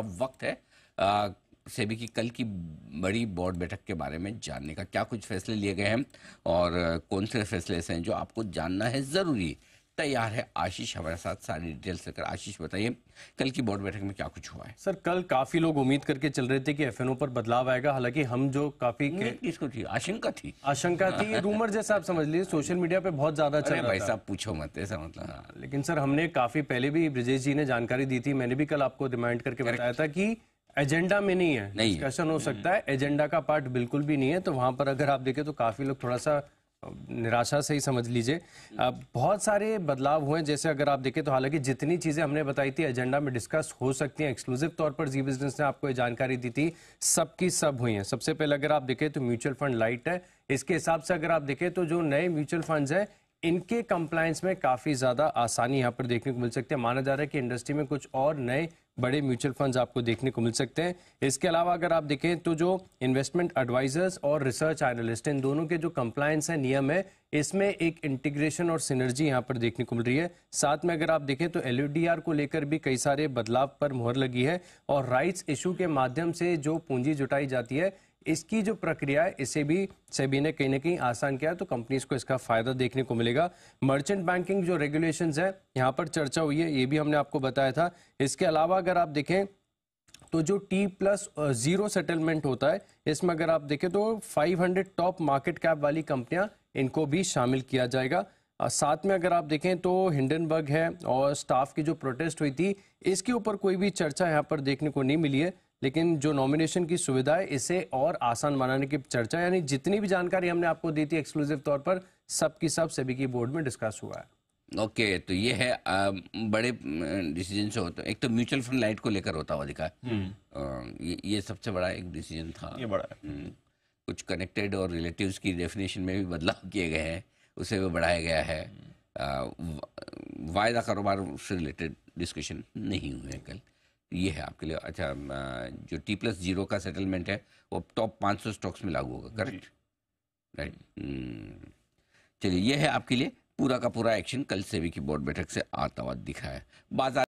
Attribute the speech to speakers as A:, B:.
A: वक्त है सेबी की कल की बड़ी बोर्ड बैठक के बारे में जानने का। क्या कुछ फैसले लिए गए हैं और कौन से फैसले ऐसे हैं जो आपको जानना है ज़रूरी। तैयार है आशीष हमारे साथ सारी डिटेल्स लेकर। आशीष बताइए, कल की बोर्ड बैठक में क्या कुछ हुआ है?
B: सर, कल काफी लोग उम्मीद करके चल रहे थे कि एफएनओ पर बदलाव आएगा। हालांकि हम जो काफी
A: किसको थी आशंका
B: थी रूमर जैसा आप समझ लीजिए, सोशल मीडिया पे बहुत ज्यादा चल रहा था।
A: भाई साहब पूछो मत, ऐसा मतलब।
B: लेकिन सर, हमने काफी पहले भी ब्रिजेश जी ने जानकारी दी थी, मैंने भी कल आपको रिमाइंड करके बताया था कि एजेंडा में नहीं है, डिस्कशन हो सकता है, एजेंडा का पार्ट बिल्कुल भी नहीं है। तो वहां पर अगर आप देखें तो काफी लोग थोड़ा सा निराशा से ही समझ लीजिए। बहुत सारे बदलाव हुए, जैसे अगर आप देखें तो हालांकि जितनी चीजें हमने बताई थी एजेंडा में डिस्कस हो सकती हैं, एक्सक्लूसिव तौर पर जी बिजनेस ने आपको ये जानकारी दी थी, सब की सब हुई हैं। सबसे पहले अगर आप देखें तो म्यूचुअल फंड लाइट है। इसके हिसाब से अगर आप देखें तो जो नए म्यूचुअल फंड्स है इनके कंप्लायंस में काफी ज्यादा आसानी यहाँ पर देखने को मिल सकती है। माना जा रहा है कि इंडस्ट्री में कुछ और नए बड़े म्यूचुअल फंड्स आपको देखने को मिल सकते हैं। इसके अलावा अगर आप देखें तो जो इन्वेस्टमेंट एडवाइजर्स और रिसर्च एनालिस्ट, इन दोनों के जो कंप्लायंस है, नियम है, इसमें एक इंटीग्रेशन और सिनर्जी यहाँ पर देखने को मिल रही है। साथ में अगर आप देखें तो एलयूडीआर को लेकर भी कई सारे बदलाव पर मुहर लगी है और राइट्स इशू के माध्यम से जो पूंजी जुटाई जाती है, इसकी जो प्रक्रिया है, इसे भी सेबी ने कहीं ना कहीं आसान किया, तो कंपनीज को इसका फायदा देखने को मिलेगा। मर्चेंट बैंकिंग जो रेगुलेशंस है यहाँ पर चर्चा हुई है, ये भी हमने आपको बताया था। इसके अलावा अगर आप देखें तो जो T+0 सेटलमेंट होता है, इसमें अगर आप देखें तो 500 टॉप मार्केट कैप वाली कंपनियां, इनको भी शामिल किया जाएगा। साथ में अगर आप देखें तो हिंडनबर्ग है और स्टाफ की जो प्रोटेस्ट हुई थी, इसके ऊपर कोई भी चर्चा यहाँ पर देखने को नहीं मिली है। लेकिन जो नॉमिनेशन की सुविधा है, इसे और आसान बनाने की चर्चा, यानी जितनी भी जानकारी हमने आपको दी थी एक्सक्लूसिव तौर पर, सब की सब सेबी की बोर्ड में डिस्कस हुआ है।
A: ओके, तो ये है बड़े डिसीजन से होता है। एक तो म्यूचुअल फंड लाइट को लेकर होता हुआ दिखा, ये सबसे बड़ा एक डिसीजन था।
C: ये बड़ा है।
A: कुछ कनेक्टेड और रिलेटिव्स की डेफिनेशन में भी बदलाव किए गए हैं, उसे भी बढ़ाया गया है। वायदा कारोबार से रिलेटेड डिस्कशन नहीं हुए हैं कल। ये है आपके लिए। अच्छा, जो T+0 का सेटलमेंट है वो टॉप 500 स्टॉक्स में लागू होगा, करेक्ट? राइट। चलिए, ये है आपके लिए पूरा का पूरा एक्शन कल सेबी की बोर्ड बैठक से आता हुआ दिखा है। बाजार